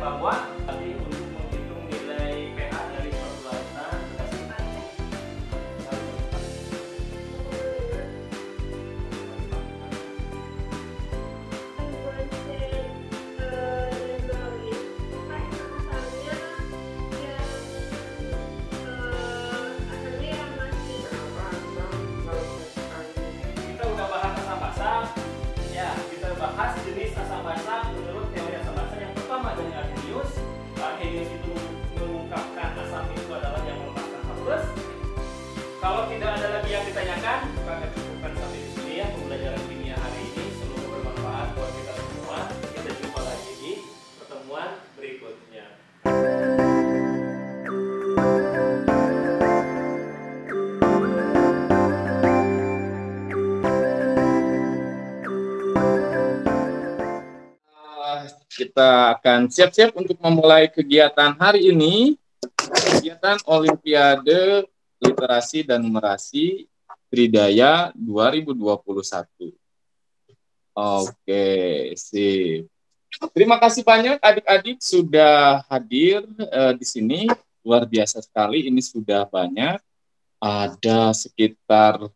kamuan nanti untuk menghitung nilai pH dari suatu lautan berdasarkan kita udah bahas asam basa. Ya, kita bahas jenis asam basa menurut teori asam basa. Yang pertama dari Arrhenius. Arrhenius itu mengungkapkan asam itu adalah yang melepaskan hapus. Kalau tidak ada lagi yang ditanyakan, maka akan cukupkan sampai di sini ya pembelajaran kimia hari ini. Semoga bermanfaat buat kita semua. Kita jumpa lagi di pertemuan berikutnya. Kita akan siap-siap untuk memulai kegiatan hari ini, kegiatan Olimpiade Literasi dan Numerasi Tridaya 2021. Oke, sip. Terima kasih banyak adik-adik sudah hadir di sini. Luar biasa sekali, ini sudah banyak. Ada sekitar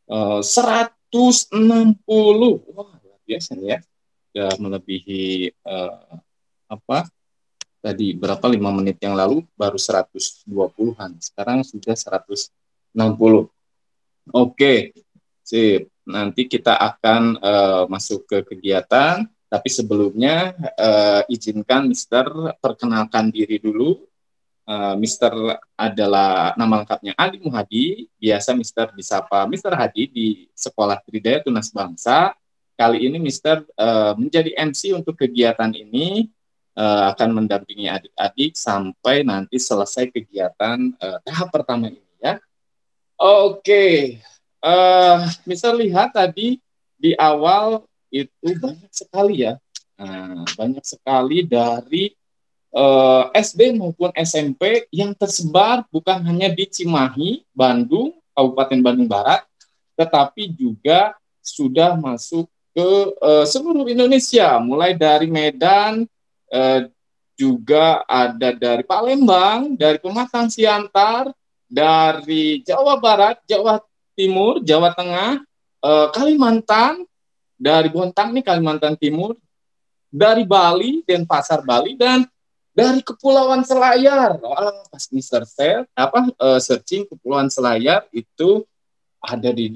160. Wah, luar biasa ya. Sudah melebihi tadi berapa 5 menit yang lalu baru 120-an, sekarang sudah 160. Oke, sip. Nanti kita akan masuk ke kegiatan, tapi sebelumnya izinkan Mister perkenalkan diri dulu. Mister adalah nama lengkapnya Adi Muhadi, biasa Mister disapa Mister Hadi di Sekolah Tridaya Tunas Bangsa. Kali ini Mister menjadi MC untuk kegiatan ini, akan mendampingi adik-adik sampai nanti selesai kegiatan tahap pertama ini ya. Oke, Mister lihat tadi di awal itu banyak sekali ya, banyak sekali dari SD maupun SMP yang tersebar bukan hanya di Cimahi, Bandung, Kabupaten Bandung Barat, tetapi juga sudah masuk ke seluruh Indonesia, mulai dari Medan, juga ada dari Palembang, dari Pematang Siantar, dari Jawa Barat, Jawa Timur, Jawa Tengah, Kalimantan, dari Bontang nih Kalimantan Timur, dari Bali, Denpasar Bali, dan dari Kepulauan Selayar. Pas Mister searching Kepulauan Selayar itu ada di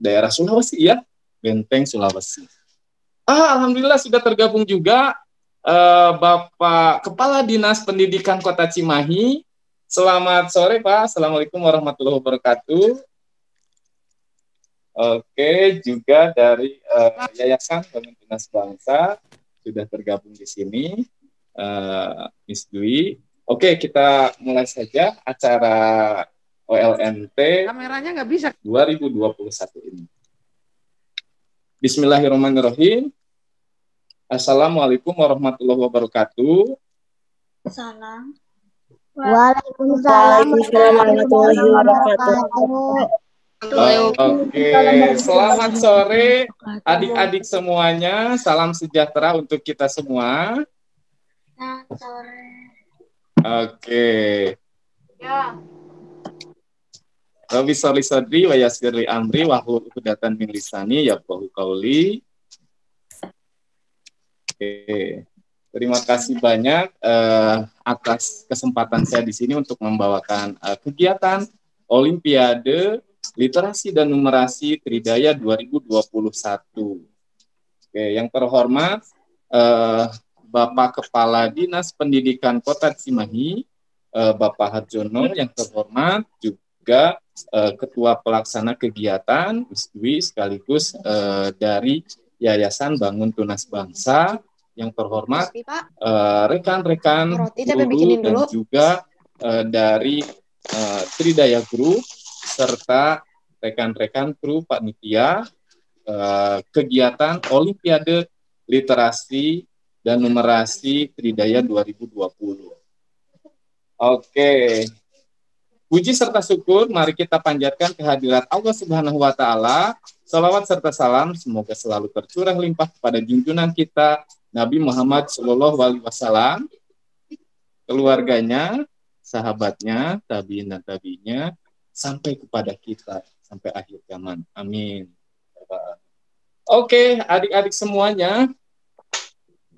daerah Sulawesi ya. Benteng Sulawesi. Alhamdulillah sudah tergabung juga Bapak Kepala Dinas Pendidikan Kota Cimahi. Selamat sore Pak. Assalamualaikum warahmatullahi wabarakatuh. Oke, juga dari Yayasan Bangun Tunas Bangsa sudah tergabung di sini, Miss Dwi. Oke, kita mulai saja acara OLNT kameranya nggak bisa 2021 ini. Bismillahirrahmanirrahim. Assalamualaikum warahmatullahi wabarakatuh. Salam. Waalaikumsalam warahmatullahi wabarakatuh. Oke, selamat sore adik-adik semuanya. Salam sejahtera untuk kita semua. Selamat sore. Oke. Ya. Rabbi sholli sadri wa yassir li amri wahlul 'uqdatam min lisani yafqahu qauli. Oke. Terima kasih banyak atas kesempatan saya di sini untuk membawakan kegiatan Olimpiade Literasi dan Numerasi Tridaya 2021. Oke, yang terhormat Bapak Kepala Dinas Pendidikan Kota Cimahi, Bapak Harjono, yang terhormat juga Ketua Pelaksana Kegiatan Dwi sekaligus dari Yayasan Bangun Tunas Bangsa, yang terhormat rekan-rekan guru dan juga dari Tridaya Group serta rekan-rekan kru panitia kegiatan Olimpiade Literasi dan Numerasi Tridaya 2020. Oke. Puji serta syukur, mari kita panjatkan kehadirat Allah Subhanahu wa Ta'ala. Salawat serta salam semoga selalu tercurah limpah kepada junjungan kita Nabi Muhammad SAW, keluarganya, sahabatnya, tabiin dan tabiinya, sampai kepada kita, sampai akhir zaman. Amin. Oke, adik-adik semuanya,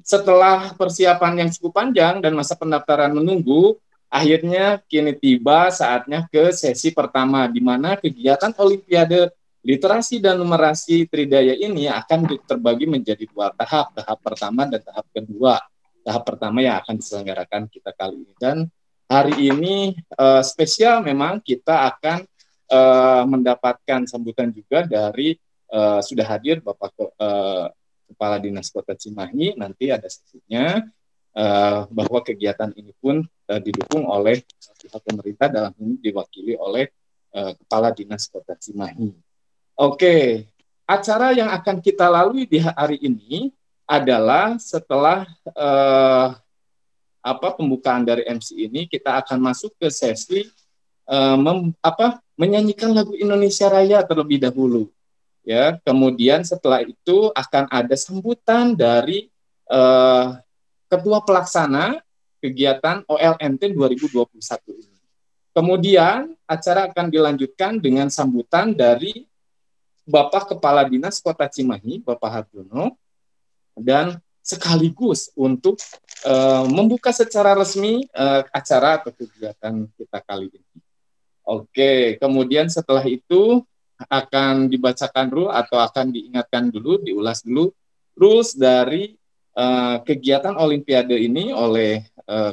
setelah persiapan yang cukup panjang dan masa pendaftaran menunggu, akhirnya kini tiba saatnya ke sesi pertama, di mana kegiatan Olimpiade Literasi dan Numerasi Tridaya ini akan terbagi menjadi dua tahap, tahap pertama dan tahap kedua. Tahap pertama yang akan diselenggarakan kita kali ini. Dan hari ini spesial memang kita akan mendapatkan sambutan juga dari sudah hadir Bapak Kepala Dinas Kota Cimahi, nanti ada sesinya, bahwa kegiatan ini pun didukung oleh pihak pemerintah, dalam ini diwakili oleh Kepala Dinas Kota Cimahi. Oke, acara yang akan kita lalui di hari ini adalah setelah pembukaan dari MC ini, kita akan masuk ke sesi menyanyikan lagu Indonesia Raya terlebih dahulu. Ya, kemudian setelah itu akan ada sambutan dari Ketua Pelaksana kegiatan OLNT 2021 ini. Kemudian acara akan dilanjutkan dengan sambutan dari Bapak Kepala Dinas Kota Cimahi, Bapak Harjono, dan sekaligus untuk membuka secara resmi acara atau kegiatan kita kali ini. Oke, kemudian setelah itu akan dibacakan rule atau akan diingatkan dulu, diulas dulu rules dari kegiatan Olimpiade ini oleh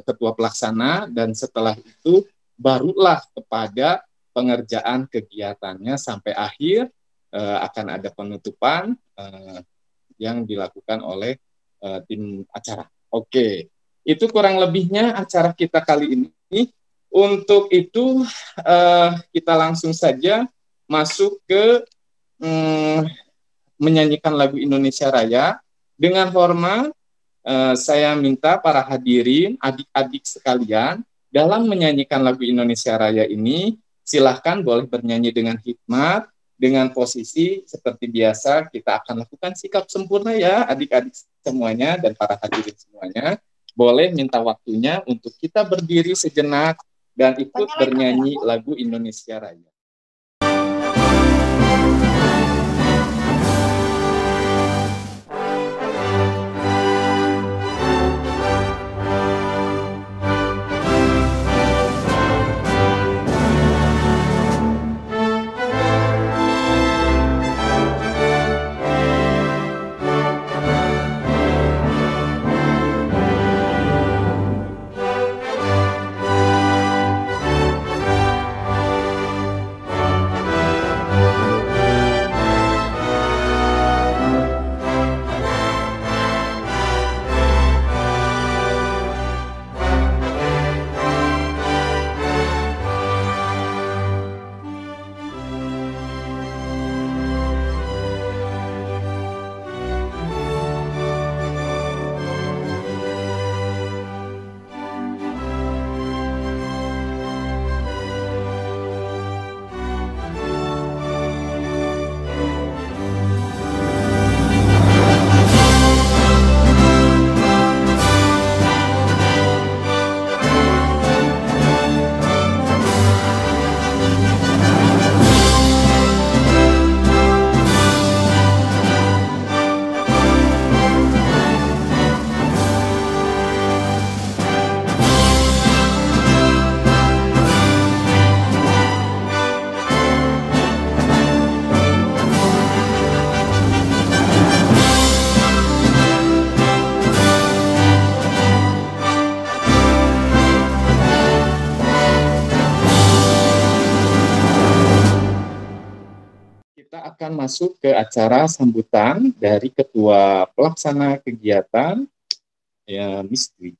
Ketua Pelaksana, dan setelah itu barulah kepada pengerjaan kegiatannya sampai akhir akan ada penutupan yang dilakukan oleh tim acara. Oke, itu kurang lebihnya acara kita kali ini. Untuk itu kita langsung saja masuk ke menyanyikan lagu Indonesia Raya. Dengan hormat, saya minta para hadirin, adik-adik sekalian, dalam menyanyikan lagu Indonesia Raya ini, silahkan boleh bernyanyi dengan hikmat, dengan posisi seperti biasa. Kita akan lakukan sikap sempurna ya, adik-adik semuanya dan para hadirin semuanya. Boleh minta waktunya untuk kita berdiri sejenak dan ikut bernyanyi lagu Indonesia Raya. Akan masuk ke acara sambutan dari Ketua Pelaksana Kegiatan ya, Miss Dwi.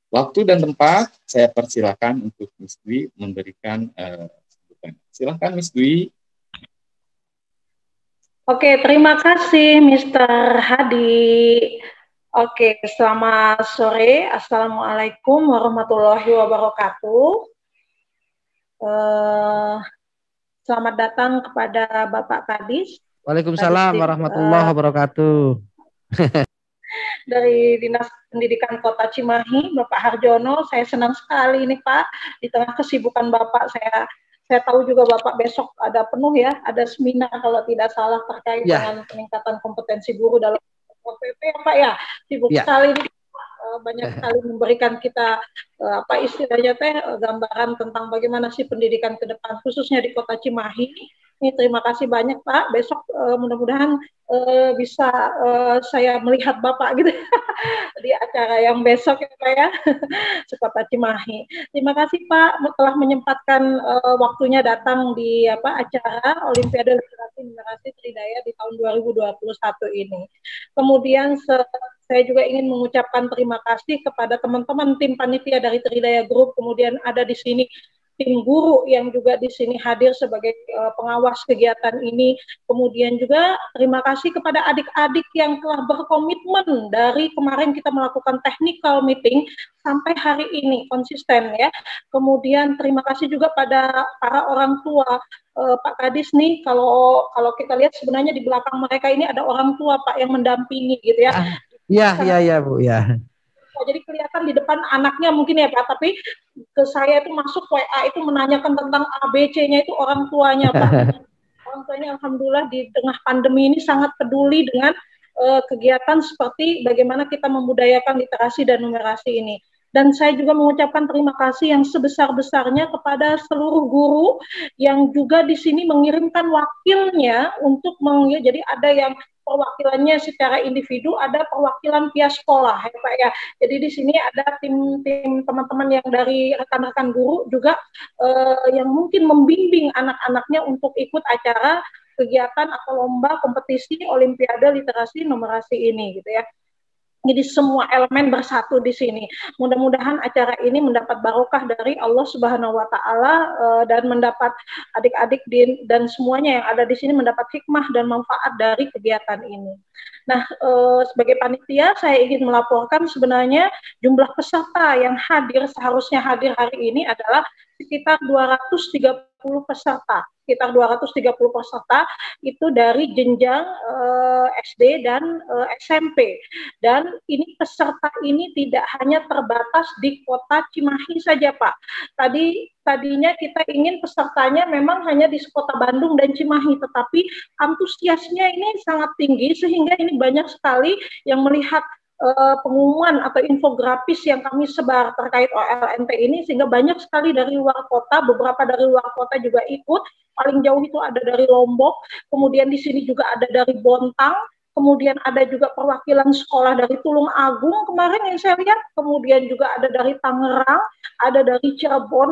Waktu dan tempat saya persilakan untuk Miss Dwi memberikan sambutan. Silakan Miss Dwi. Oke, terima kasih Mr. Hadi. Oke, selamat sore. Assalamualaikum warahmatullahi wabarakatuh. Selamat datang kepada Bapak Kadis. Waalaikumsalam warahmatullahi wabarakatuh. dari Dinas Pendidikan Kota Cimahi, Bapak Harjono. Saya senang sekali ini Pak, di tengah kesibukan Bapak, saya tahu juga Bapak besok ada penuh ya, ada seminar kalau tidak salah terkait dengan peningkatan kompetensi guru dalam OPP ya Pak ya. Sibuk sekali ini, banyak sekali memberikan kita apa istilahnya gambaran tentang bagaimana sih pendidikan ke depan khususnya di Kota Cimahi. Ini terima kasih banyak Pak. Besok mudah-mudahan bisa saya melihat Bapak gitu di acara yang besok ya Pak ya, Kota Cimahi. Terima kasih Pak telah menyempatkan waktunya datang di acara Olimpiade Literasi Numerasi Tridaya di tahun 2021 ini. Kemudian saya juga ingin mengucapkan terima kasih kepada teman-teman tim panitia dari Tridaya Group, kemudian ada di sini tim guru yang juga di sini hadir sebagai pengawas kegiatan ini. Kemudian juga terima kasih kepada adik-adik yang telah berkomitmen dari kemarin kita melakukan technical meeting sampai hari ini konsisten ya. Kemudian terima kasih juga pada para orang tua. Pak Kadis nih, kalau kita lihat sebenarnya di belakang mereka ini ada orang tua Pak yang mendampingi gitu ya. Iya Bu ya. Jadi kelihatan di depan anaknya mungkin ya Pak, tapi ke saya itu masuk WA itu menanyakan tentang ABC-nya itu orang tuanya Pak. Orang tuanya alhamdulillah di tengah pandemi ini sangat peduli dengan kegiatan seperti bagaimana kita membudayakan literasi dan numerasi ini. Dan saya juga mengucapkan terima kasih yang sebesar-besarnya kepada seluruh guru yang juga di sini mengirimkan wakilnya untuk jadi ada yang perwakilannya secara individu, ada perwakilan via sekolah ya Pak ya. Jadi di sini ada tim teman-teman yang dari rekan-rekan guru juga yang mungkin membimbing anak-anaknya untuk ikut acara kegiatan atau lomba kompetisi Olimpiade Literasi Numerasi ini gitu ya. Jadi semua elemen bersatu di sini. Mudah-mudahan acara ini mendapat barokah dari Allah Subhanahu wa taala dan mendapat adik-adik dan semuanya yang ada di sini mendapat hikmah dan manfaat dari kegiatan ini. Nah, sebagai panitia saya ingin melaporkan sebenarnya jumlah peserta yang seharusnya hadir hari ini adalah sekitar 230 peserta. Sekitar 230 peserta itu dari jenjang SD dan SMP. Dan ini peserta ini tidak hanya terbatas di Kota Cimahi saja, Pak. Tadinya kita ingin pesertanya memang hanya di Kota Bandung dan Cimahi, tetapi antusiasnya ini sangat tinggi sehingga ini banyak sekali yang melihat pengumuman atau infografis yang kami sebar terkait OLNT ini, sehingga banyak sekali dari luar kota, beberapa dari luar kota juga ikut. Paling jauh itu ada dari Lombok, kemudian di sini juga ada dari Bontang, kemudian ada juga perwakilan sekolah dari Tulung Agung kemarin yang saya lihat, kemudian juga ada dari Tangerang, ada dari Cirebon,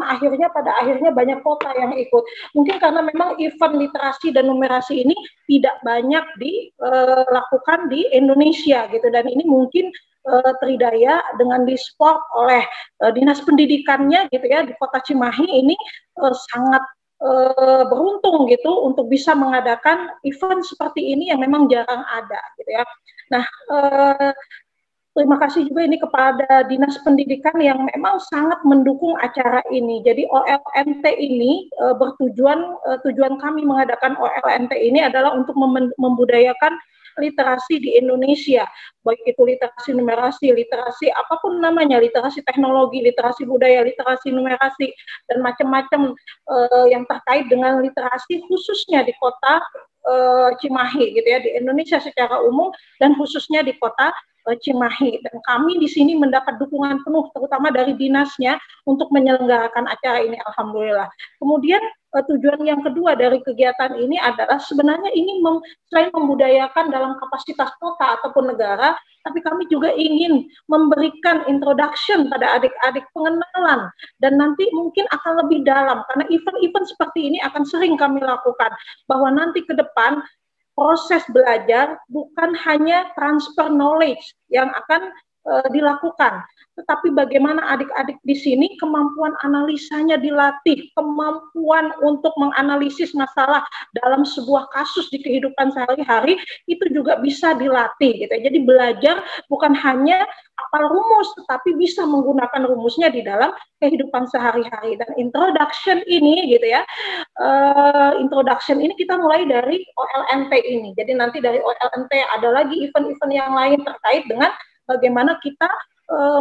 pada akhirnya banyak kota yang ikut. Mungkin karena memang event literasi dan numerasi ini tidak banyak dilakukan di Indonesia gitu, dan ini mungkin Tridaya dengan disupport oleh Dinas Pendidikannya gitu ya di Kota Cimahi ini sangat beruntung gitu untuk bisa mengadakan event seperti ini yang memang jarang ada gitu ya. Nah, terima kasih juga ini kepada Dinas Pendidikan yang memang sangat mendukung acara ini. Jadi OLNT ini tujuan kami mengadakan OLNT ini adalah untuk membudayakan literasi di Indonesia, baik itu literasi numerasi, literasi apapun namanya, literasi teknologi, literasi budaya, literasi numerasi, dan macam-macam yang terkait dengan literasi khususnya di Kota Cimahi gitu ya, di Indonesia secara umum dan khususnya di Kota Cimahi. Dan kami di sini mendapat dukungan penuh terutama dari dinasnya untuk menyelenggarakan acara ini, alhamdulillah. Kemudian tujuan yang kedua dari kegiatan ini adalah sebenarnya ingin selain membudayakan dalam kapasitas kota ataupun negara, tapi kami juga ingin memberikan introduction pada adik-adik, pengenalan, dan nanti mungkin akan lebih dalam karena event-event seperti ini akan sering kami lakukan, bahwa nanti ke depan proses belajar bukan hanya transfer knowledge yang akan dilakukan, tetapi bagaimana adik-adik di sini kemampuan analisanya dilatih, kemampuan untuk menganalisis masalah dalam sebuah kasus di kehidupan sehari-hari itu juga bisa dilatih gitu. Jadi belajar bukan hanya hafal rumus, tetapi bisa menggunakan rumusnya di dalam kehidupan sehari-hari. Dan introduction ini gitu ya, introduction ini kita mulai dari OLNT ini. Jadi nanti dari OLNT ada lagi event-event yang lain terkait dengan bagaimana kita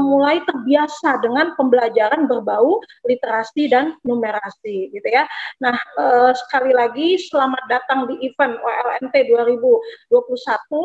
mulai terbiasa dengan pembelajaran berbau literasi dan numerasi gitu ya. Nah, sekali lagi selamat datang di event OLMT 2021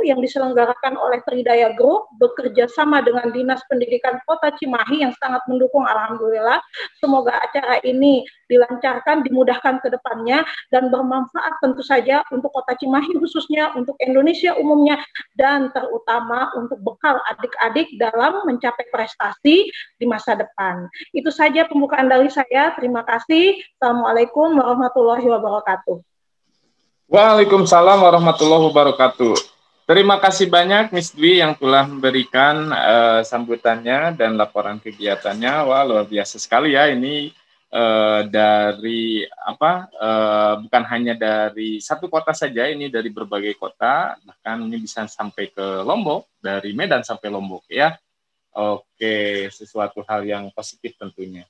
yang diselenggarakan oleh Tridaya Group bekerja sama dengan Dinas Pendidikan Kota Cimahi yang sangat mendukung, alhamdulillah. Semoga acara ini dilancarkan, dimudahkan ke depannya dan bermanfaat tentu saja untuk Kota Cimahi khususnya, untuk Indonesia umumnya, dan terutama untuk bekal adik-adik dalam mencapai prestasi di masa depan. Itu saja pembukaan dari saya. Terima kasih. Assalamualaikum warahmatullahi wabarakatuh. Waalaikumsalam warahmatullahi wabarakatuh. Terima kasih banyak Miss Dwi yang telah memberikan sambutannya dan laporan kegiatannya. Wah, luar biasa sekali ya ini. Dari bukan hanya dari satu kota saja, ini dari berbagai kota, bahkan ini bisa sampai ke Lombok, dari Medan sampai Lombok ya. Oke, sesuatu hal yang positif tentunya.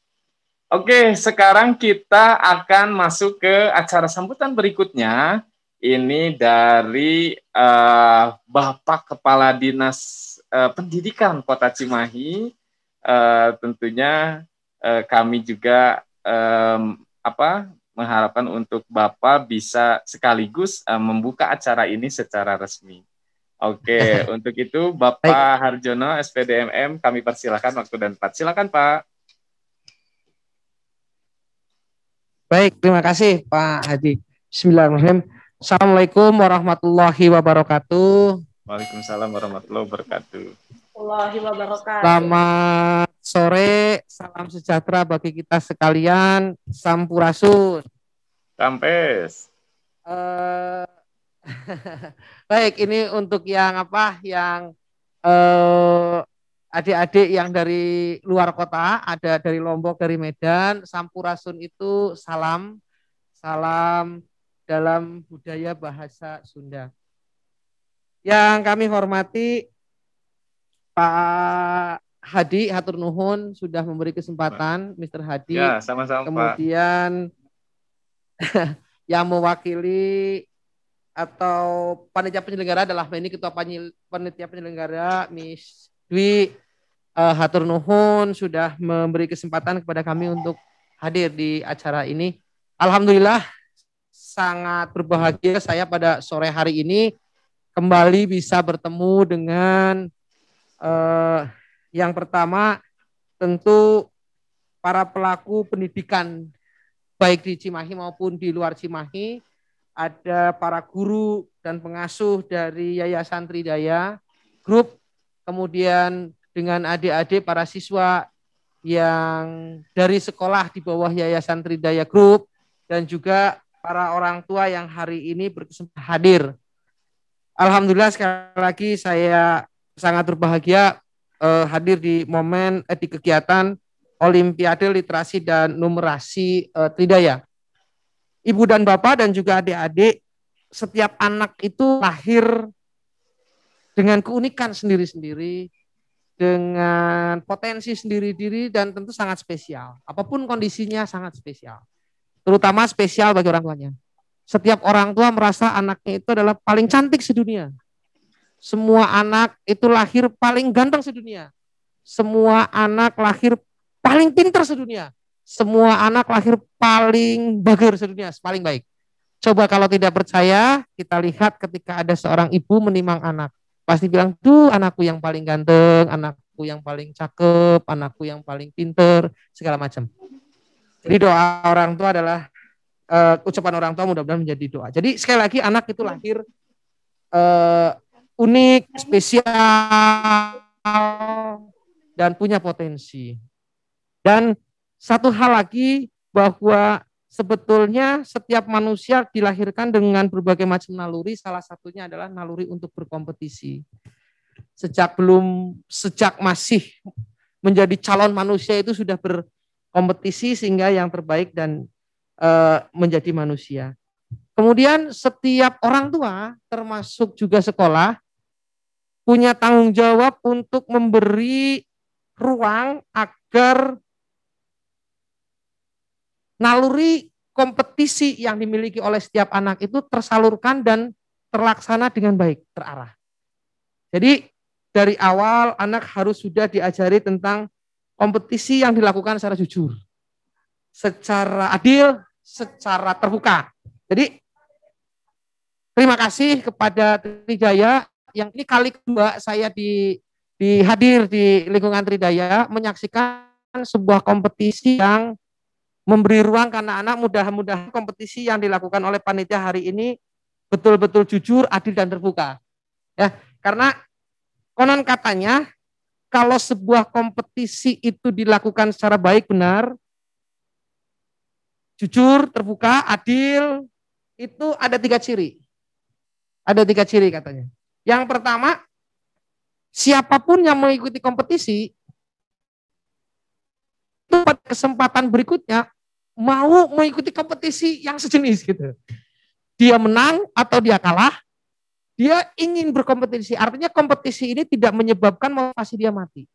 Oke, sekarang kita akan masuk ke acara sambutan berikutnya. Ini dari Bapak Kepala Dinas Pendidikan Kota Cimahi. Tentunya kami juga mengharapkan untuk Bapak bisa sekaligus membuka acara ini secara resmi. Oke, untuk itu Bapak Harjono, SPDMM, kami persilakan waktu dan tempat. Silakan Pak. Baik, terima kasih Pak Hadi. Bismillahirrahmanirrahim. Assalamualaikum warahmatullahi wabarakatuh. Waalaikumsalam warahmatullahi wabarakatuh. Selamat sore, salam sejahtera bagi kita sekalian. Sampurasun. Sampes. Baik, ini untuk yang adik-adik yang dari luar kota, ada dari Lombok, dari Medan. Sampurasun itu salam dalam budaya bahasa Sunda. Yang kami hormati Pak Hadi, hatur nuhun sudah memberi kesempatan, Mr. Hadi. Ya, sama-sama Kemudian yang mewakili atau panitia penyelenggara adalah ini ketua panitia penyelenggara Miss Dwi, hatur nuhun sudah memberi kesempatan kepada kami untuk hadir di acara ini. Alhamdulillah sangat berbahagia saya pada sore hari ini kembali bisa bertemu dengan yang pertama tentu para pelaku pendidikan baik di Cimahi maupun di luar Cimahi. Ada para guru dan pengasuh dari Yayasan Tridaya Group, kemudian dengan adik-adik para siswa yang dari sekolah di bawah Yayasan Tridaya Group, dan juga para orang tua yang hari ini berkesempatan hadir. Alhamdulillah sekali lagi saya sangat berbahagia hadir di momen di kegiatan Olimpiade Literasi dan Numerasi Tridaya. Ibu dan bapak dan juga adik-adik, setiap anak itu lahir dengan keunikan sendiri-sendiri, dengan potensi sendiri-diri dan tentu sangat spesial. Apapun kondisinya sangat spesial. Terutama spesial bagi orang tuanya. Setiap orang tua merasa anaknya itu adalah paling cantik sedunia. Semua anak itu lahir paling ganteng sedunia. Semua anak lahir paling pintar sedunia. Semua anak lahir paling bager sedunia, paling baik. Coba kalau tidak percaya, kita lihat ketika ada seorang ibu menimang anak. Pasti bilang, tuh anakku yang paling ganteng, anakku yang paling cakep, anakku yang paling pinter, segala macam. Jadi doa orang tua adalah, ucapan orang tua mudah-mudahan menjadi doa. Jadi sekali lagi anak itu lahir unik, spesial, dan punya potensi. Dan satu hal lagi, bahwa sebetulnya setiap manusia dilahirkan dengan berbagai macam naluri, salah satunya adalah naluri untuk berkompetisi. Sejak masih menjadi calon manusia itu sudah berkompetisi sehingga yang terbaik dan menjadi manusia. Kemudian setiap orang tua, termasuk juga sekolah, punya tanggung jawab untuk memberi ruang agar naluri kompetisi yang dimiliki oleh setiap anak itu tersalurkan dan terlaksana dengan baik, terarah. Jadi dari awal anak harus sudah diajari tentang kompetisi yang dilakukan secara jujur, secara adil, secara terbuka. Jadi terima kasih kepada Tridaya yang ini kali kedua saya hadir di lingkungan Tridaya menyaksikan sebuah kompetisi yang memberi ruang ke anak-anak. Mudah-mudahan kompetisi yang dilakukan oleh panitia hari ini betul-betul jujur, adil dan terbuka. Ya, karena konon katanya kalau sebuah kompetisi itu dilakukan secara baik benar, jujur, terbuka, adil, itu ada 3 ciri. Ada 3 ciri katanya. Yang pertama, siapapun yang mengikuti kompetisi, itu pada kesempatan berikutnya mau mengikuti kompetisi yang sejenis gitu. Dia menang atau dia kalah, dia ingin berkompetisi. Artinya kompetisi ini tidak menyebabkan motivasi dia mati.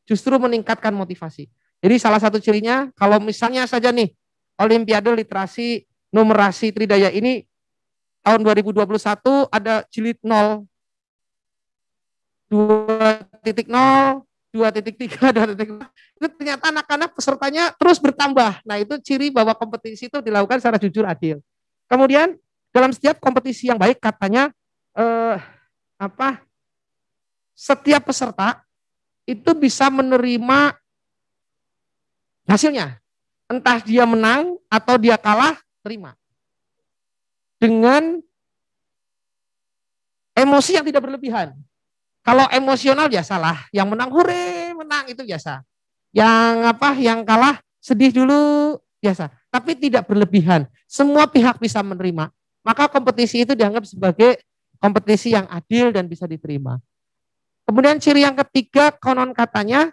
Justru meningkatkan motivasi. Jadi salah satu cirinya, kalau misalnya saja nih, Olimpiade Literasi Numerasi Tridaya ini tahun 2021 ada jilid 0, 2.0, 2.3, 2.0. Itu ternyata anak-anak pesertanya terus bertambah. Nah, itu ciri bahwa kompetisi itu dilakukan secara jujur adil. Kemudian dalam setiap kompetisi yang baik katanya setiap peserta itu bisa menerima hasilnya. Entah dia menang atau dia kalah, terima. Dengan emosi yang tidak berlebihan. Kalau emosional ya salah, yang menang hore, menang itu biasa. Yang kalah sedih dulu biasa, tapi tidak berlebihan. Semua pihak bisa menerima. Maka kompetisi itu dianggap sebagai kompetisi yang adil dan bisa diterima. Kemudian ciri yang ketiga, konon katanya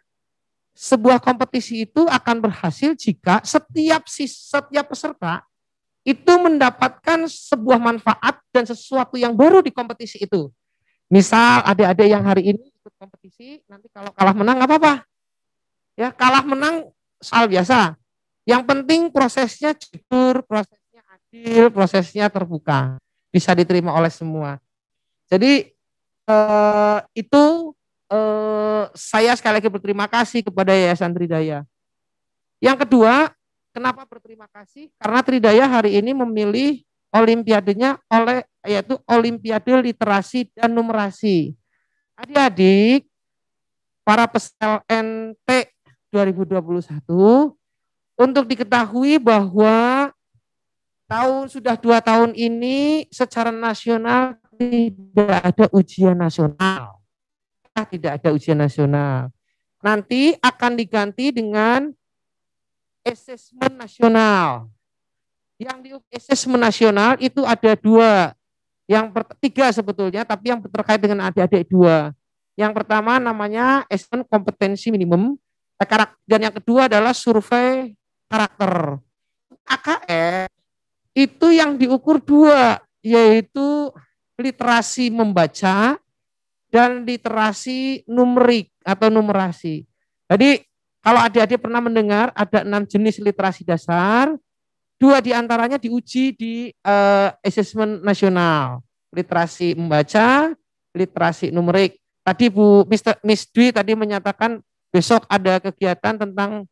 sebuah kompetisi itu akan berhasil jika setiap peserta itu mendapatkan sebuah manfaat dan sesuatu yang baru di kompetisi itu. Misal adik-adik yang hari ini ikut kompetisi, nanti kalau kalah menang nggak apa-apa. Ya, kalah menang soal biasa. Yang penting prosesnya jujur, prosesnya adil, prosesnya terbuka. Bisa diterima oleh semua. Jadi saya sekali lagi berterima kasih kepada Yayasan Tridaya. Yang kedua, kenapa berterima kasih? Karena Tridaya hari ini memilih olimpiadenya yaitu Olimpiade Literasi dan Numerasi. Adik-adik, para peserta LNT 2021, untuk diketahui bahwa sudah 2 tahun ini secara nasional tidak ada ujian nasional. Tidak ada ujian nasional. Nanti akan diganti dengan asesmen nasional. Yang di asesmen nasional itu ada 2. Yang 3 sebetulnya, tapi yang terkait dengan adik-adik 2. Yang pertama namanya asesmen kompetensi minimum, dan yang kedua adalah survei karakter. AKS itu yang diukur 2, yaitu literasi membaca dan literasi numerik atau numerasi. Jadi kalau adik-adik pernah mendengar ada 6 jenis literasi dasar, 2 diantaranya diuji di asesmen nasional. Literasi membaca, literasi numerik. Tadi Miss Dwi tadi menyatakan besok ada kegiatan tentang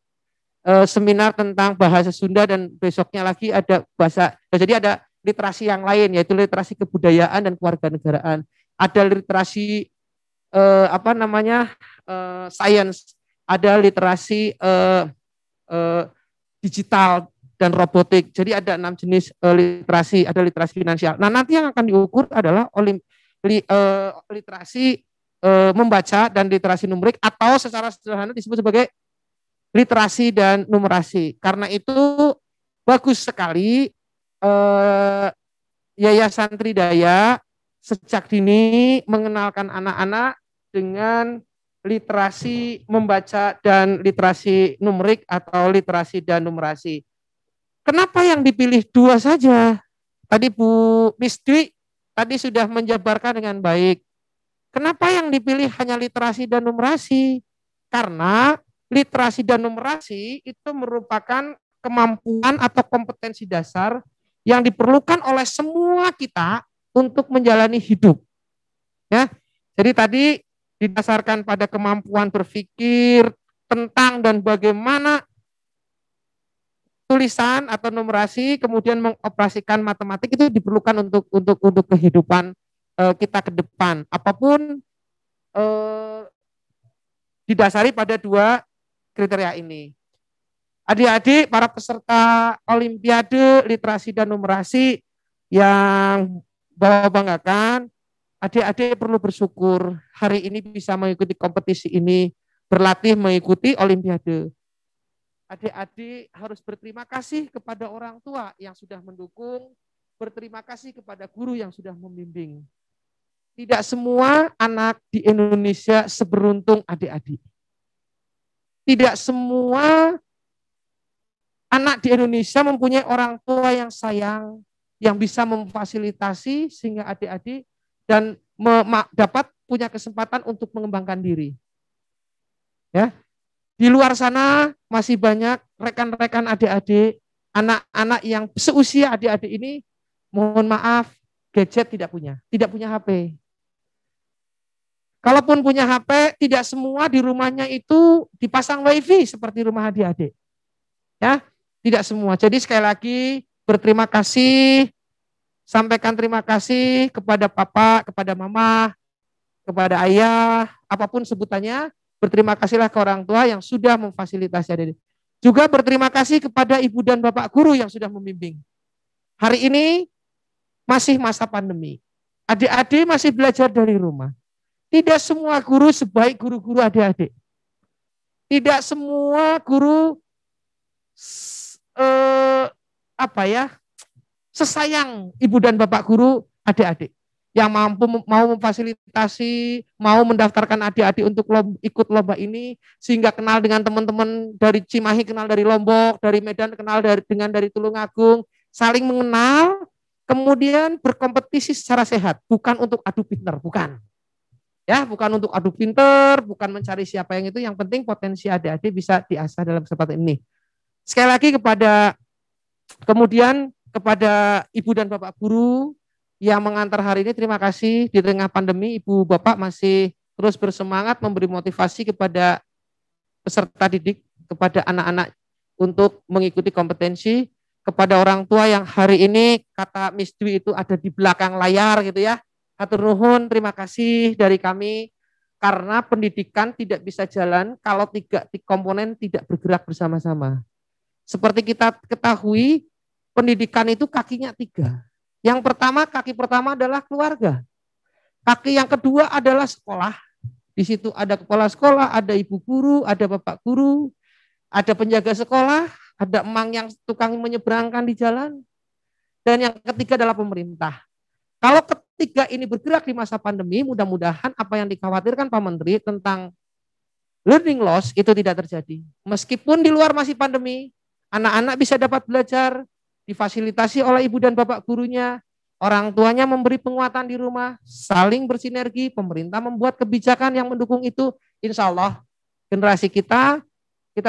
seminar tentang bahasa Sunda dan besoknya lagi ada bahasa. Jadi ada literasi yang lain yaitu literasi kebudayaan dan kewarganegaraan. Ada literasi sains, ada literasi digital dan robotik. Jadi ada 6 jenis literasi, ada literasi finansial. Nah, nanti yang akan diukur adalah literasi membaca dan literasi numerik atau secara sederhana disebut sebagai literasi dan numerasi. Karena itu bagus sekali Yayasan Tridaya sejak dini mengenalkan anak-anak dengan literasi membaca dan literasi numerik atau literasi dan numerasi. Kenapa yang dipilih 2 saja? Tadi Bu Miss Dwi tadi sudah menjabarkan dengan baik. Kenapa yang dipilih hanya literasi dan numerasi? Karena literasi dan numerasi itu merupakan kemampuan atau kompetensi dasar yang diperlukan oleh semua kita untuk menjalani hidup. Ya. Jadi tadi didasarkan pada kemampuan berpikir tentang dan bagaimana tulisan atau numerasi, kemudian mengoperasikan matematik itu diperlukan untuk kehidupan kita ke depan. Apapun didasari pada dua kriteria ini. Adik-adik, para peserta Olimpiade Literasi dan Numerasi yang Bapak banggakan, adik-adik perlu bersyukur hari ini bisa mengikuti kompetisi ini, berlatih mengikuti Olimpiade. Adik-adik harus berterima kasih kepada orang tua yang sudah mendukung, berterima kasih kepada guru yang sudah membimbing. Tidak semua anak di Indonesia seberuntung adik-adik. Tidak semua anak di Indonesia mempunyai orang tua yang sayang, yang bisa memfasilitasi sehingga adik-adik dan dapat punya kesempatan untuk mengembangkan diri. Ya, di luar sana masih banyak rekan-rekan adik-adik, anak-anak yang seusia adik-adik ini, mohon maaf, gadget tidak punya HP. Kalaupun punya HP, tidak semua di rumahnya itu dipasang WiFi seperti rumah adik-adik. Ya, tidak semua. Jadi sekali lagi berterima kasih, sampaikan terima kasih kepada papa, kepada mama, kepada ayah, apapun sebutannya, berterima kasihlah ke orang tua yang sudah memfasilitasi adik-adik. Juga berterima kasih kepada ibu dan bapak guru yang sudah membimbing. Hari ini masih masa pandemi. Adik-adik masih belajar dari rumah. Tidak semua guru sebaik guru-guru adik-adik. Tidak semua guru sesayang ibu dan bapak guru adik-adik yang mampu mau memfasilitasi, mau mendaftarkan adik-adik untuk ikut lomba ini sehingga kenal dengan teman-teman dari Cimahi, kenal dari Lombok, dari Medan kenal dari Tulungagung, saling mengenal, kemudian berkompetisi secara sehat, bukan untuk adu pinter, bukan. Ya, bukan untuk adu pinter, bukan mencari siapa yang itu, yang penting potensi adik-adik bisa diasah dalam kesempatan ini. Sekali lagi kemudian kepada ibu dan bapak guru yang mengantar hari ini, terima kasih. Di tengah pandemi ibu bapak masih terus bersemangat memberi motivasi kepada peserta didik, kepada anak-anak untuk mengikuti kompetensi, kepada orang tua yang hari ini kata Miss Dwi itu ada di belakang layar gitu ya. Hatur nuhun, terima kasih dari kami, karena pendidikan tidak bisa jalan kalau tiga komponen tidak bergerak bersama-sama. Seperti kita ketahui, pendidikan itu kakinya 3. Yang pertama, kaki pertama adalah keluarga. Kaki yang kedua adalah sekolah. Di situ ada kepala sekolah, ada ibu guru, ada bapak guru, ada penjaga sekolah, ada emang yang tukang menyeberangkan di jalan. Dan yang ketiga adalah pemerintah. Kalau ketiga ini bergerak di masa pandemi, mudah-mudahan apa yang dikhawatirkan Pak Menteri tentang learning loss itu tidak terjadi. Meskipun di luar masih pandemi, anak-anak bisa dapat belajar, difasilitasi oleh ibu dan bapak gurunya, orang tuanya memberi penguatan di rumah, saling bersinergi, pemerintah membuat kebijakan yang mendukung itu. Insya Allah generasi kita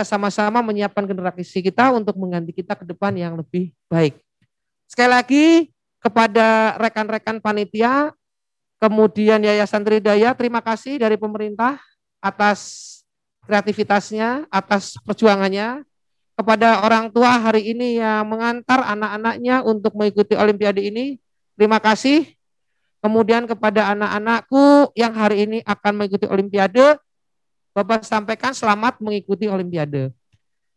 sama-sama menyiapkan generasi kita untuk mengganti kita ke depan yang lebih baik. Sekali lagi kepada rekan-rekan panitia, kemudian Yayasan Tridaya, terima kasih dari pemerintah atas kreativitasnya, atas perjuangannya. Kepada orang tua hari ini yang mengantar anak-anaknya untuk mengikuti Olimpiade ini, terima kasih. Kemudian kepada anak-anakku yang hari ini akan mengikuti Olimpiade, Bapak sampaikan selamat mengikuti Olimpiade.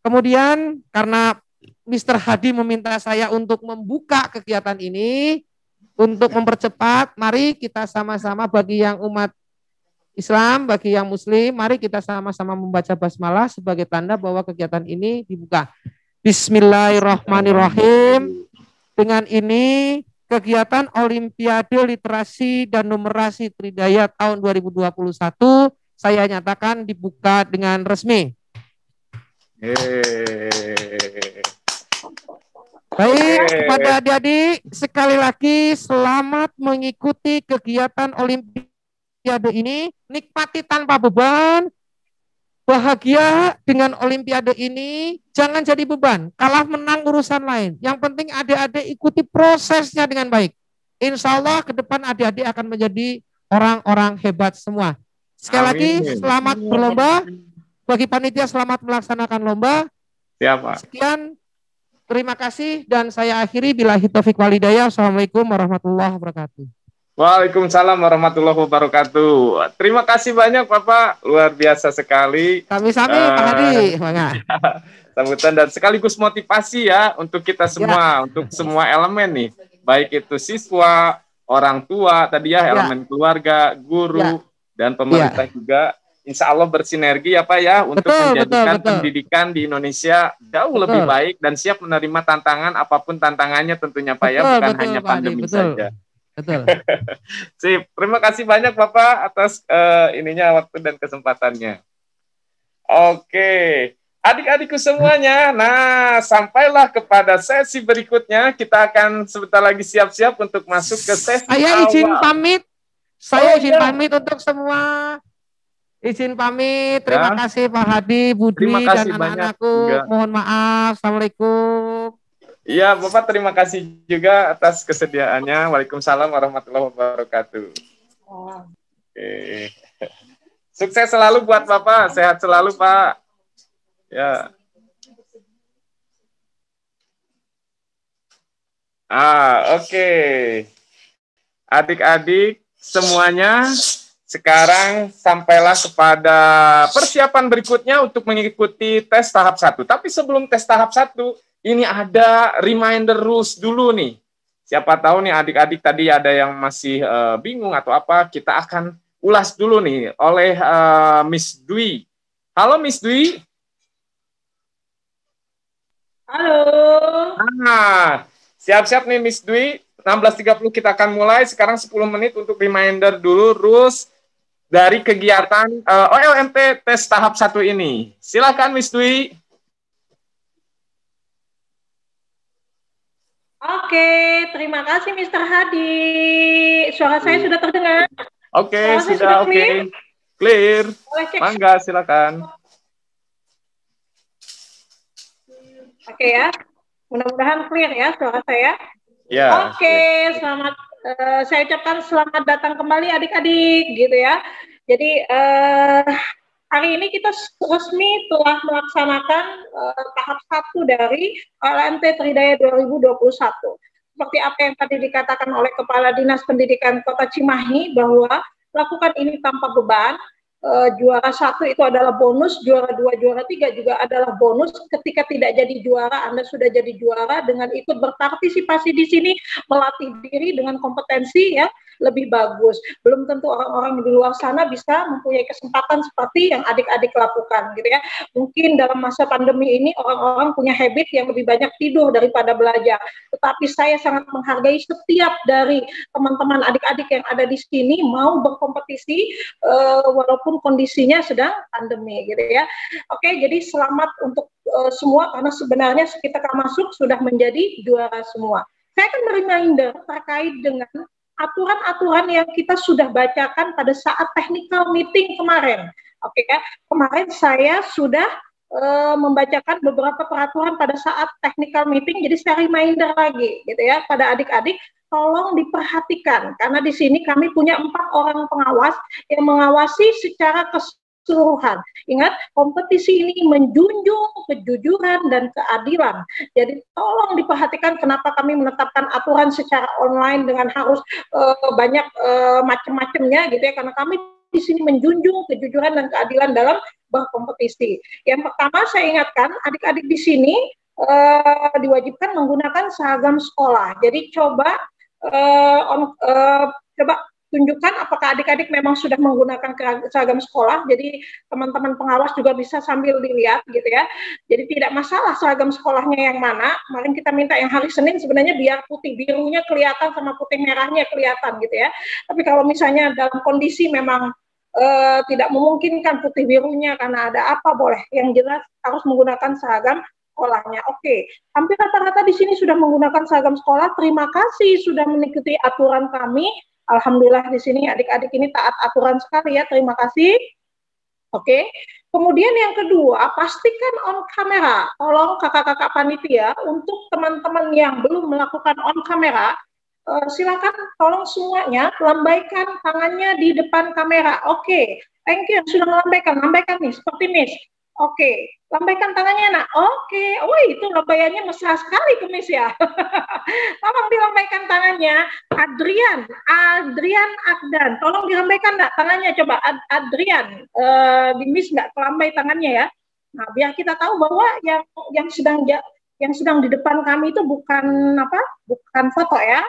Kemudian karena Mr. Hadi meminta saya untuk membuka kegiatan ini, untuk mempercepat, mari kita sama-sama bagi yang umat Islam, bagi yang Muslim, mari kita sama-sama membaca basmalah sebagai tanda bahwa kegiatan ini dibuka. Bismillahirrahmanirrahim. Dengan ini kegiatan Olimpiade Literasi dan Numerasi Tridaya tahun 2021 saya nyatakan dibuka dengan resmi. Baik, kepada adik-adik sekali lagi selamat mengikuti kegiatan Olimpiade ini, nikmati tanpa beban, bahagia dengan Olimpiade ini, jangan jadi beban, kalah menang urusan lain. Yang penting adik-adik ikuti prosesnya dengan baik. Insya Allah ke depan adik-adik akan menjadi orang-orang hebat semua. Sekali lagi Amin. selamat berlomba. Bagi panitia selamat melaksanakan lomba. Siapa? Sekian, terima kasih dan saya akhiri billahi taufik walhidayah. Assalamualaikum warahmatullahi wabarakatuh. Waalaikumsalam warahmatullahi wabarakatuh. Terima kasih banyak Bapak, luar biasa sekali. Kami Pak Hadi, Bangga. Sambutan dan sekaligus motivasi ya untuk kita semua, untuk semua elemen nih, baik itu siswa, orang tua, tadi ya elemen keluarga, guru, dan pemerintah juga. Insya Allah bersinergi ya Pak ya untuk menjadikan pendidikan di Indonesia jauh lebih baik dan siap menerima tantangan apapun tantangannya tentunya Pak ya, bukan hanya pandemi saja. Betul. Sip, terima kasih banyak Bapak atas ininya waktu dan kesempatannya. Oke, adik-adikku semuanya, nah sampailah kepada sesi berikutnya. Kita akan sebentar lagi siap-siap untuk masuk ke sesi Saya izin pamit. Saya izin pamit untuk semua. Izin pamit. Terima kasih Pak Hadi, Budi, dan anak-anakku. Mohon maaf. Assalamualaikum. Iya, Bapak terima kasih juga atas kesediaannya. Waalaikumsalam warahmatullahi wabarakatuh. Oke. Sukses selalu buat Bapak. Sehat selalu, Pak. Ya. Oke. Adik-adik semuanya, sekarang sampailah kepada persiapan berikutnya untuk mengikuti tes tahap 1. Tapi sebelum tes tahap 1, ini ada reminder rules dulu nih. Siapa tahu nih adik-adik tadi ada yang masih bingung atau apa, kita akan ulas dulu nih oleh Miss Dwi. Halo Miss Dwi. Halo. Siap-siap nih Miss Dwi. 16.30 kita akan mulai. Sekarang 10 menit untuk reminder dulu rules dari kegiatan OLMP tes tahap 1 ini. Silakan Miss Dwi. Oke, terima kasih Mr. Hadi. Suara saya sudah terdengar? Oke, sudah oke. Clear. Mangga, silakan. Oke ya, mudah-mudahan clear ya suara saya. Ya. Oke, selamat. Saya ucapkan selamat datang kembali adik-adik, gitu ya. Jadi hari ini kita resmi telah melaksanakan tahap 1 dari OLMP Tridaya 2021. Seperti apa yang tadi dikatakan oleh Kepala Dinas Pendidikan Kota Cimahi bahwa lakukan ini tanpa beban. Juara 1 itu adalah bonus, juara 2, juara 3 juga adalah bonus. Ketika tidak jadi juara, Anda sudah jadi juara dengan ikut berpartisipasi di sini, melatih diri dengan kompetensi ya lebih bagus. Belum tentu orang-orang di luar sana bisa mempunyai kesempatan seperti yang adik-adik lakukan gitu ya. Mungkin dalam masa pandemi ini orang-orang punya habit yang lebih banyak tidur daripada belajar. Tetapi saya sangat menghargai setiap dari teman-teman adik-adik yang ada di sini mau berkompetisi walaupun kondisinya sedang pandemi gitu ya. Oke, jadi selamat untuk semua karena sebenarnya kita masuk sudah menjadi juara semua. Saya akan reminder terkait dengan aturan-aturan yang kita sudah bacakan pada saat technical meeting kemarin. Oke ya, kemarin saya sudah membacakan beberapa peraturan pada saat technical meeting, jadi saya reminder lagi gitu ya pada adik-adik, tolong diperhatikan karena di sini kami punya 4 orang pengawas yang mengawasi secara keseluruhan. Ingat, kompetisi ini menjunjung kejujuran dan keadilan. Jadi tolong diperhatikan kenapa kami menetapkan aturan secara online dengan harus banyak macam-macamnya gitu ya, karena kami di sini menjunjung kejujuran dan keadilan dalam berkompetisi. Yang pertama saya ingatkan adik-adik di sini diwajibkan menggunakan seragam sekolah. Jadi coba tunjukkan apakah adik-adik memang sudah menggunakan seragam sekolah. Jadi teman-teman pengawas juga bisa sambil dilihat gitu ya. Jadi tidak masalah seragam sekolahnya yang mana. Kemarin kita minta yang hari Senin sebenarnya biar putih birunya kelihatan sama putih merahnya kelihatan gitu ya. Tapi kalau misalnya dalam kondisi memang tidak memungkinkan putih birunya karena ada apa, boleh. Yang jelas harus menggunakan seragam sekolahnya. Oke, hampir rata-rata di sini sudah menggunakan seragam sekolah. Terima kasih sudah mengikuti aturan kami. Alhamdulillah di sini adik-adik ini taat aturan sekali ya. Terima kasih. Oke. Kemudian yang kedua, pastikan on kamera. Tolong kakak-kakak panitia untuk teman-teman yang belum melakukan on kamera, silakan tolong semuanya lambaikan tangannya di depan kamera. Oke. Thank you, sudah lambaikan nih, seperti Miss. Oke, lambaikan tangannya nak. Oke, oh itu lambaiannya mesra sekali ke Miss ya. Tolong dilambaikan tangannya. Adrian Akdan, tolong dilambaikan nak tangannya coba. Adrian, di Miss nggak kelambai tangannya ya. Nah, biar kita tahu bahwa yang sedang di depan kami itu bukan foto ya.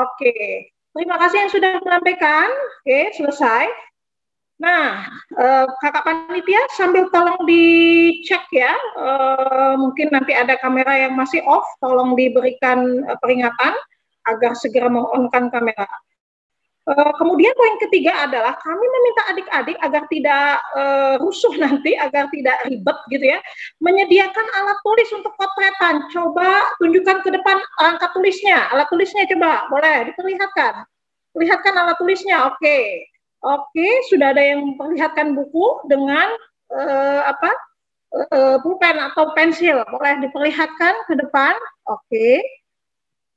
Oke, terima kasih yang sudah melambaikan. Oke, selesai. Nah, kakak panitia sambil tolong dicek ya, mungkin nanti ada kamera yang masih off, tolong diberikan peringatan agar segera meng-on-kan kamera. Kemudian poin ketiga adalah kami meminta adik-adik agar tidak rusuh nanti, agar tidak ribet gitu ya, menyediakan alat tulis untuk potretan. Coba tunjukkan ke depan angka tulisnya, alat tulisnya coba, boleh diperlihatkan. Lihatkan alat tulisnya, oke. Oke, sudah ada yang memperlihatkan buku dengan pulpen atau pensil. Boleh diperlihatkan ke depan. Oke.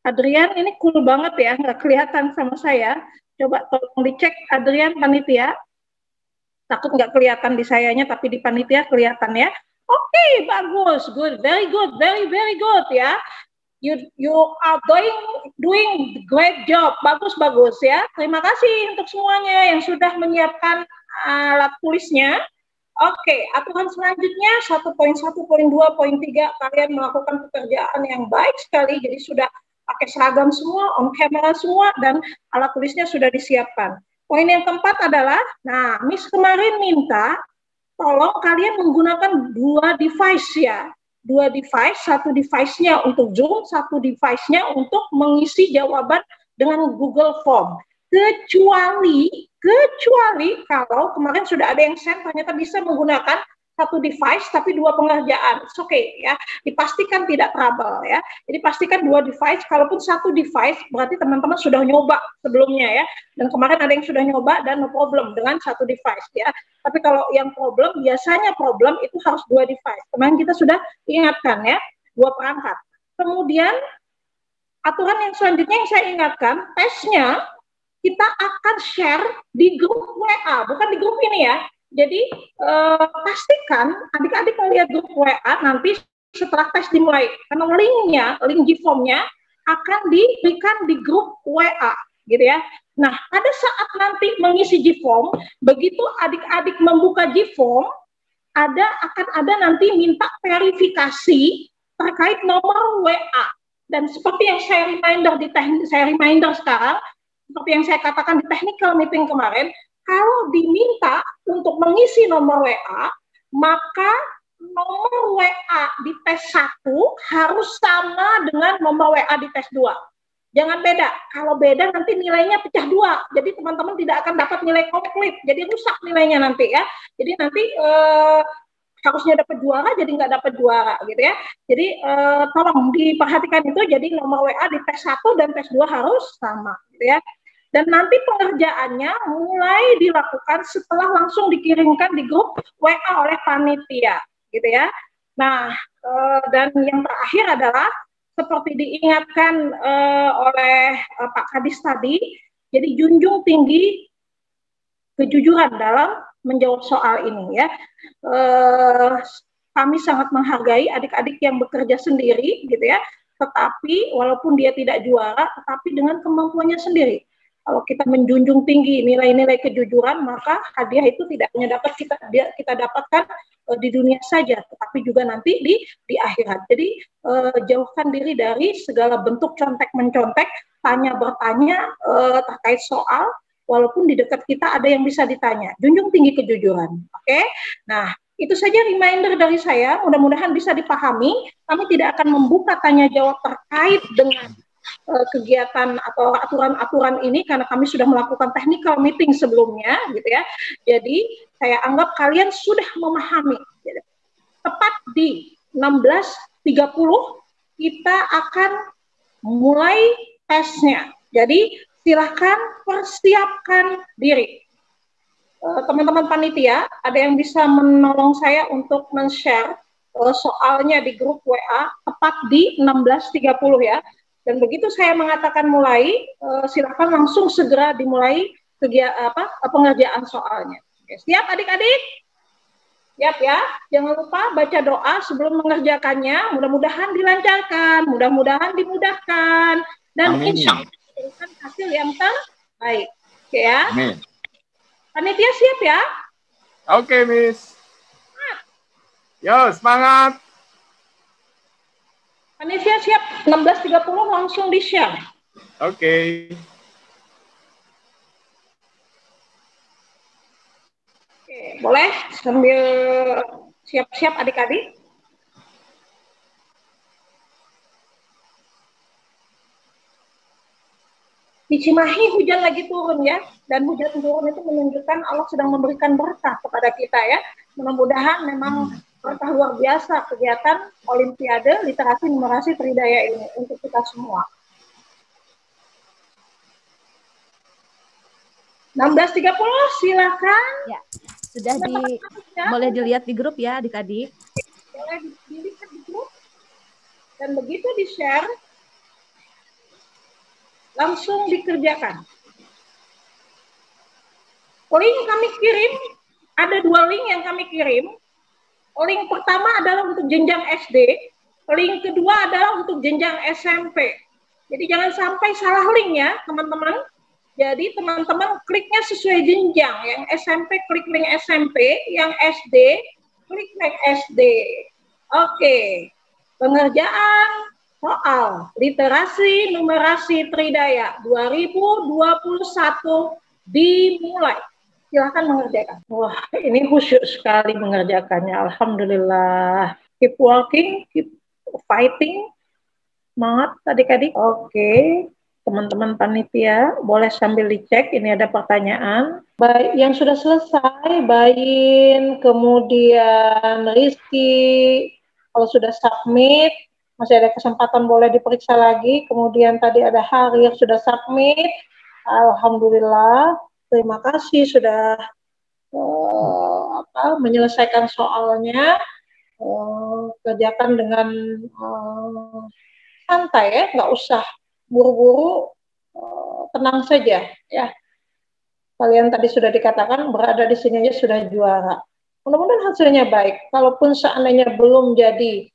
Adrian, ini cool banget ya, nggak kelihatan sama saya. Coba tolong dicek Adrian panitia. Takut nggak kelihatan di sayanya, tapi di panitia kelihatan ya. Oke, bagus, good, very good, very good ya. You are doing great job, bagus ya. Terima kasih untuk semuanya yang sudah menyiapkan alat tulisnya. Oke, aturan selanjutnya 1.1.2.3 kalian melakukan pekerjaan yang baik sekali, jadi sudah pakai seragam semua, on camera semua, dan alat tulisnya sudah disiapkan. Poin yang keempat adalah, nah Miss kemarin minta tolong kalian menggunakan 2 device ya. 2 device, satu device-nya untuk Zoom, satu device-nya untuk mengisi jawaban dengan Google Form. Kecuali kalau kemarin sudah ada yang send ternyata bisa menggunakan satu device tapi 2 pengerjaan. Oke ya, dipastikan tidak trouble ya. Jadi pastikan 2 device, kalaupun satu device berarti teman-teman sudah nyoba sebelumnya ya. Dan kemarin ada yang sudah nyoba dan no problem dengan satu device ya. Tapi kalau yang biasanya problem itu harus 2 device. Kemarin kita sudah ingatkan ya, 2 perangkat. Kemudian aturan yang selanjutnya yang saya ingatkan, tesnya kita akan share di grup WA, bukan di grup ini ya. Jadi pastikan adik-adik melihat grup WA nanti setelah tes dimulai, karena link G-form-nya akan diberikan di grup WA, gitu ya. Nah, pada saat nanti mengisi G-form, begitu adik-adik membuka G-form, akan ada nanti minta verifikasi terkait nomor WA. Dan seperti yang saya reminder sekarang, seperti yang saya katakan di technical meeting kemarin, kalau diminta untuk mengisi nomor WA, maka nomor WA di tes 1 harus sama dengan nomor WA di tes 2. Jangan beda. Kalau beda nanti nilainya pecah 2. Jadi teman-teman tidak akan dapat nilai komplit. Jadi rusak nilainya nanti ya. Jadi nanti harusnya dapat juara jadi nggak dapat juara gitu ya. Jadi tolong diperhatikan itu. Jadi nomor WA di tes 1 dan tes 2 harus sama gitu ya. Dan nanti pengerjaannya mulai dilakukan setelah langsung dikirimkan di grup WA oleh panitia, gitu ya. Nah, dan yang terakhir adalah seperti diingatkan oleh Pak Kadis tadi, jadi junjung tinggi kejujuran dalam menjawab soal ini ya. Kami sangat menghargai adik-adik yang bekerja sendiri, gitu ya. Tetapi walaupun dia tidak juara, tetapi dengan kemampuannya sendiri. Kalau kita menjunjung tinggi nilai-nilai kejujuran, maka hadiah itu tidak hanya dapat kita dapatkan di dunia saja, tetapi juga nanti di akhirat. Jadi jauhkan diri dari segala bentuk contek-mencontek, tanya bertanya terkait soal, walaupun di dekat kita ada yang bisa ditanya. Junjung tinggi kejujuran. Oke? Nah, itu saja reminder dari saya. Mudah-mudahan bisa dipahami. Kami tidak akan membuka tanya jawab terkait dengan kegiatan atau aturan-aturan ini karena kami sudah melakukan technical meeting sebelumnya gitu ya. Jadi saya anggap kalian sudah memahami. Tepat di 16.30 kita akan mulai tesnya. Jadi silahkan persiapkan diri. Teman-teman panitia, ada yang bisa menolong saya untuk men-share soalnya di grup WA tepat di 16.30 ya. Dan begitu saya mengatakan mulai, silakan langsung segera dimulai pengerjaan soalnya. Oke, siap adik-adik? Siap ya? Jangan lupa baca doa sebelum mengerjakannya. Mudah-mudahan dilancarkan, mudah-mudahan dimudahkan, dan insya Allah memberikan hasil yang terbaik. Oke ya? Amin. Panitia siap ya? Oke, Miss. Yo, semangat. Panitia siap, 16.30 langsung di-share. Oke. Oke, boleh sambil siap-siap adik-adik. Di Cimahi hujan lagi turun ya, dan hujan turun itu menunjukkan Allah sedang memberikan berkah kepada kita ya. Mudah-mudahan memang berkah luar biasa kegiatan Olimpiade Literasi Numerasi Tridaya ini untuk kita semua. 16.30 silakan. Ya, sudah boleh dilihat di grup ya adik-adik. Boleh dilihat di grup. Dan begitu di-share, langsung dikerjakan. Link kami kirim, ada 2 link yang kami kirim. Link pertama adalah untuk jenjang SD, link kedua adalah untuk jenjang SMP. Jadi jangan sampai salah link ya teman-teman. Jadi teman-teman kliknya sesuai jenjang. Yang SMP klik link SMP, yang SD klik link SD. Oke, pengerjaan soal literasi numerasi Tridaya 2021 dimulai. Silahkan mengerjakan. Wah, ini khusyuk sekali mengerjakannya. Alhamdulillah. Keep working, keep fighting. Semangat adik-adik. Oke, teman-teman panitia, boleh sambil dicek. Ini ada pertanyaan. Baik, yang sudah selesai, Bayin, kemudian Rizky. Kalau sudah submit, masih ada kesempatan boleh diperiksa lagi. Kemudian tadi ada Hari yang sudah submit. Alhamdulillah. Terima kasih sudah menyelesaikan soalnya. Kerjakan dengan santai ya, nggak usah buru-buru, tenang saja ya. Kalian tadi sudah dikatakan berada di sini aja sudah juara. Mudah-mudahan hasilnya baik. Kalaupun seandainya belum jadi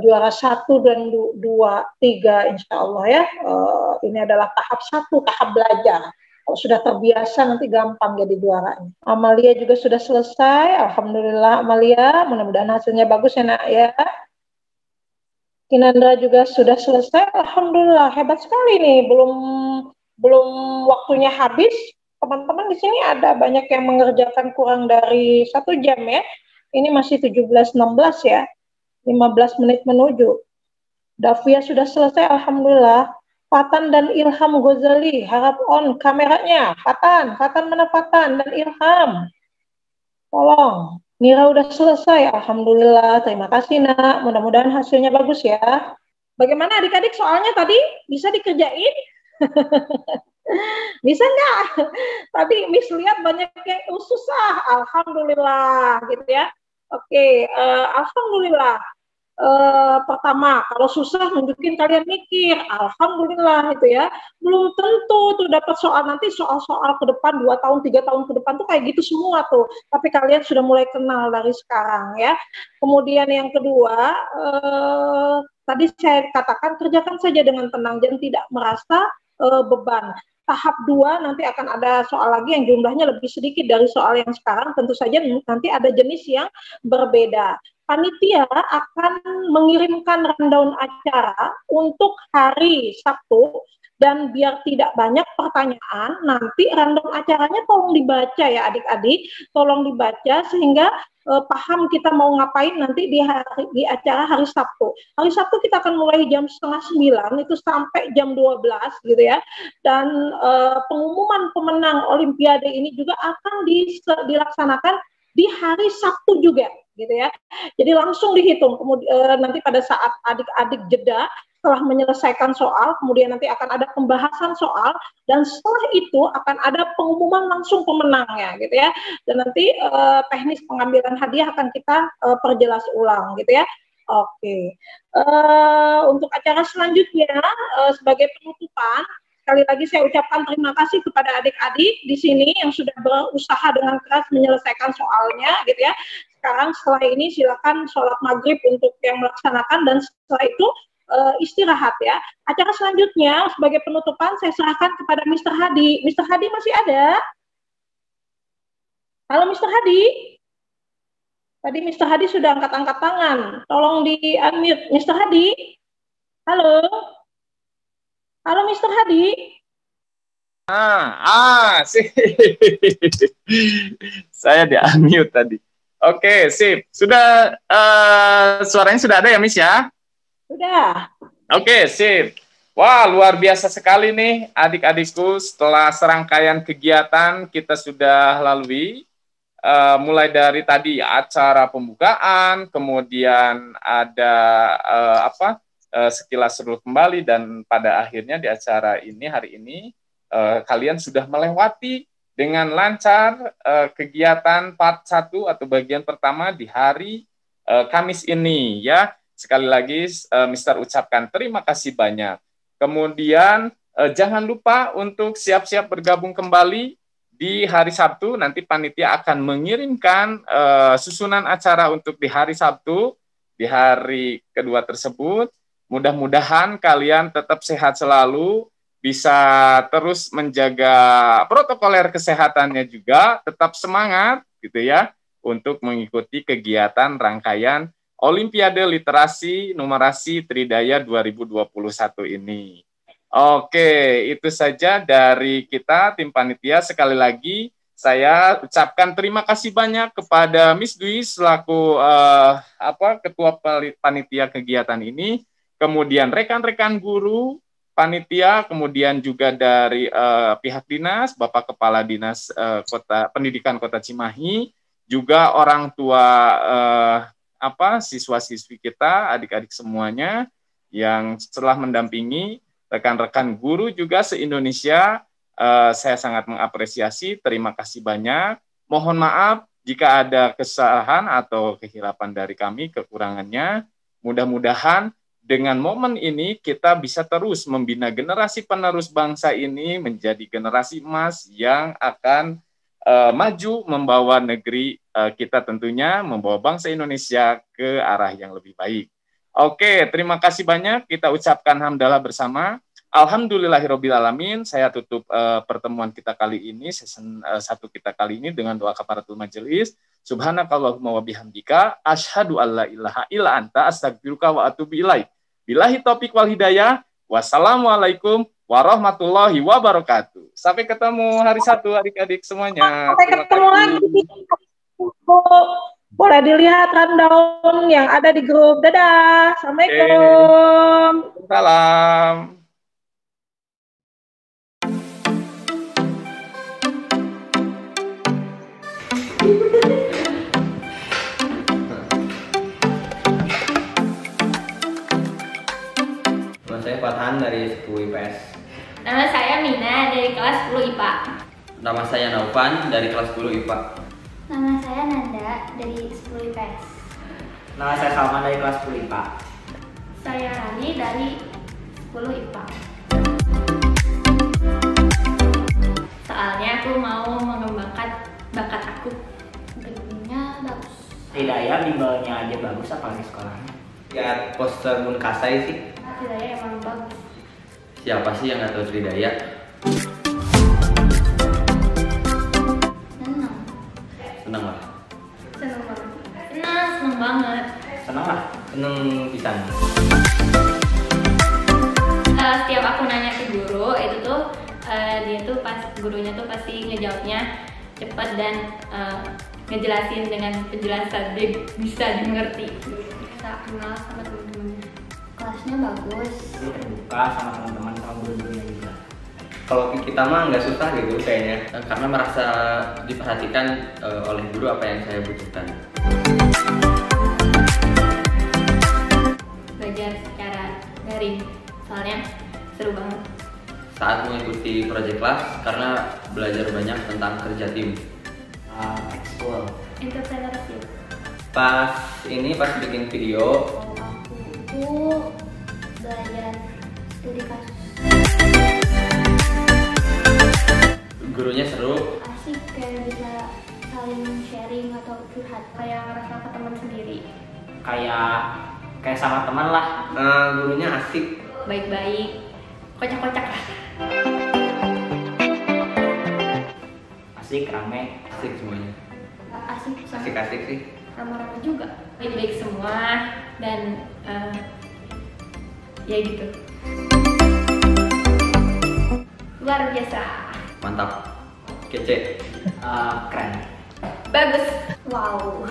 juara 1 dan 2, 3, insya Allah ya. Ini adalah tahap 1, tahap belajar. Kalau sudah terbiasa nanti gampang jadi juaranya. Amalia juga sudah selesai. Alhamdulillah Amalia, mudah-mudahan hasilnya bagus ya nak ya. Kinandra juga sudah selesai. Alhamdulillah, hebat sekali nih. Belum waktunya habis. Teman-teman di sini ada banyak yang mengerjakan kurang dari 1 jam ya. Ini masih 17.16 ya. 15 menit menuju. Davia sudah selesai, alhamdulillah. Fatan dan Ilham Ghazali, harap on kameranya. Fatan mana Fatan dan Ilham? Tolong. Nira udah selesai, alhamdulillah. Terima kasih nak. Mudah-mudahan hasilnya bagus ya. Bagaimana adik-adik soalnya tadi? Bisa dikerjain? Bisa nggak? Tadi Miss lihat banyak yang susah. Alhamdulillah gitu ya. Oke, alhamdulillah. Pertama, kalau susah nunjukin kalian mikir, alhamdulillah itu ya. Belum tentu tuh dapat soal nanti, soal-soal ke depan 2 tahun 3 tahun ke depan tuh kayak gitu semua tuh. Tapi kalian sudah mulai kenal dari sekarang ya. Kemudian yang kedua, tadi saya katakan kerjakan saja dengan tenang dan tidak merasa beban. Tahap 2 nanti akan ada soal lagi yang jumlahnya lebih sedikit dari soal yang sekarang. Tentu saja nanti ada jenis yang berbeda. Panitia akan mengirimkan rundown acara untuk hari Sabtu, dan biar tidak banyak pertanyaan, nanti rundown acaranya tolong dibaca ya adik-adik, tolong dibaca sehingga paham kita mau ngapain nanti di acara hari Sabtu. Hari Sabtu kita akan mulai jam 8:30 itu sampai jam 12 gitu ya. Dan pengumuman pemenang Olimpiade ini juga akan dilaksanakan di hari Sabtu juga gitu ya. Jadi langsung dihitung. Kemudian nanti pada saat adik-adik jeda setelah menyelesaikan soal, kemudian nanti akan ada pembahasan soal, dan setelah itu akan ada pengumuman langsung pemenangnya gitu ya. Dan nanti teknis pengambilan hadiah akan kita perjelas ulang gitu ya. Oke. Untuk acara selanjutnya sebagai penutupan, sekali lagi saya ucapkan terima kasih kepada adik-adik di sini yang sudah berusaha dengan keras menyelesaikan soalnya gitu ya. Sekarang setelah ini silakan sholat maghrib untuk yang melaksanakan dan setelah itu istirahat ya. Acara selanjutnya sebagai penutupan saya serahkan kepada Mr. Hadi. Mr. Hadi masih ada? Halo Mr. Hadi. Tadi Mr. Hadi sudah angkat-angkat tangan. Tolong di-unmute. Mr. Hadi. Halo. Halo Mr. Hadi. Sip. Saya di-unmute tadi. Oke, sip. Sudah suaranya sudah ada ya, Miss ya? Sudah. Oke, sip. Wah, luar biasa sekali nih adik-adikku. Setelah serangkaian kegiatan kita sudah lalui, mulai dari tadi acara pembukaan, kemudian ada sekilas seru kembali, dan pada akhirnya di acara ini hari ini kalian sudah melewati dengan lancar kegiatan part 1 atau bagian pertama di hari Kamis ini ya. Sekali lagi Mister ucapkan terima kasih banyak. Kemudian jangan lupa untuk siap-siap bergabung kembali di hari Sabtu. Nanti panitia akan mengirimkan susunan acara untuk di hari Sabtu, di hari kedua tersebut. Mudah-mudahan kalian tetap sehat selalu, bisa terus menjaga protokoler kesehatannya juga, tetap semangat gitu ya untuk mengikuti kegiatan rangkaian Olimpiade Literasi Numerasi Tridaya 2021 ini. Oke, itu saja dari kita tim panitia. Sekali lagi saya ucapkan terima kasih banyak kepada Miss Dwi selaku ketua panitia kegiatan ini. Kemudian rekan-rekan guru, panitia, kemudian juga dari pihak dinas, Bapak Kepala Dinas Pendidikan Kota Cimahi, juga orang tua siswa-siswi kita, adik-adik semuanya yang setelah mendampingi, rekan-rekan guru juga se-Indonesia, saya sangat mengapresiasi, terima kasih banyak. Mohon maaf jika ada kesalahan atau kehilapan dari kami, kekurangannya. Mudah-mudahan dengan momen ini kita bisa terus membina generasi penerus bangsa ini menjadi generasi emas yang akan maju membawa negeri kita, tentunya membawa bangsa Indonesia ke arah yang lebih baik. Oke, terima kasih banyak. Kita ucapkan hamdalah bersama. Alhamdulillahirrabbilalamin. Saya tutup pertemuan kita kali ini, season 1 kita kali ini dengan doa kafaratul majelis. Subhanakallahumma wa bihamdika asyhadu alla ilaha illa anta astaghfiruka wa atubu ilaik. Billahi taufik wal hidayah. Wassalamualaikum warahmatullahi wabarakatuh. Sampai ketemu hari Sabtu adik-adik semuanya. Sampai ketemu lagi. Boleh dilihat rundown yang ada di grup. Dadah. Assalamualaikum. Salam. Saya Fathan dari 10 IPS. Nama saya Mina dari kelas 10 IPA. Nama saya Naufan dari kelas 10 IPA. Nama saya Nanda dari 10 IPS. Nama saya Salman dari kelas 10 IPA. Saya Rani dari 10 IPA. Soalnya aku mau mengembangkan bakat aku. Gedungnya bagus. Hidayah bimbelnya aja bagus, apalagi sekolahnya. Ya, poster Munkasai sih. Hidayah emang bagus. Siapa sih yang nggak tahu Tridaya? Senang. Senang lah. Senang banget. Senang banget. Senang lah, senang bisa. Setiap aku nanya ke guru itu tuh dia tuh gurunya tuh pasti ngejawabnya cepat dan ngejelasin dengan penjelasan dia bisa dimengerti, bisa kenal sama teman-temannya. Kelasnya bagus, Terbuka sama teman-teman, sama guru-gurunya juga. Kalau kita mah nggak susah gitu kayaknya, karena merasa diperhatikan oleh guru apa yang saya butuhkan. Belajar secara daring, soalnya seru banget. Saat mengikuti project class karena belajar banyak tentang kerja tim. Ekskul. Entrepreneurship. Pas bikin video, Aku belajar studi kasus. gurunya seru. Asik, kayak bisa saling sharing atau curhat, kayak ngerasa ke teman sendiri. Kayak sama teman lah. Gurunya asik. Baik-baik, kocak-kocak lah. Asik, rame. Asik semuanya. Asik, Asik-asik sih. ramah-ramah juga. Baik-baik semua dan ya gitu. Luar biasa. Mantap. Kece. Keren. Bagus. Wow.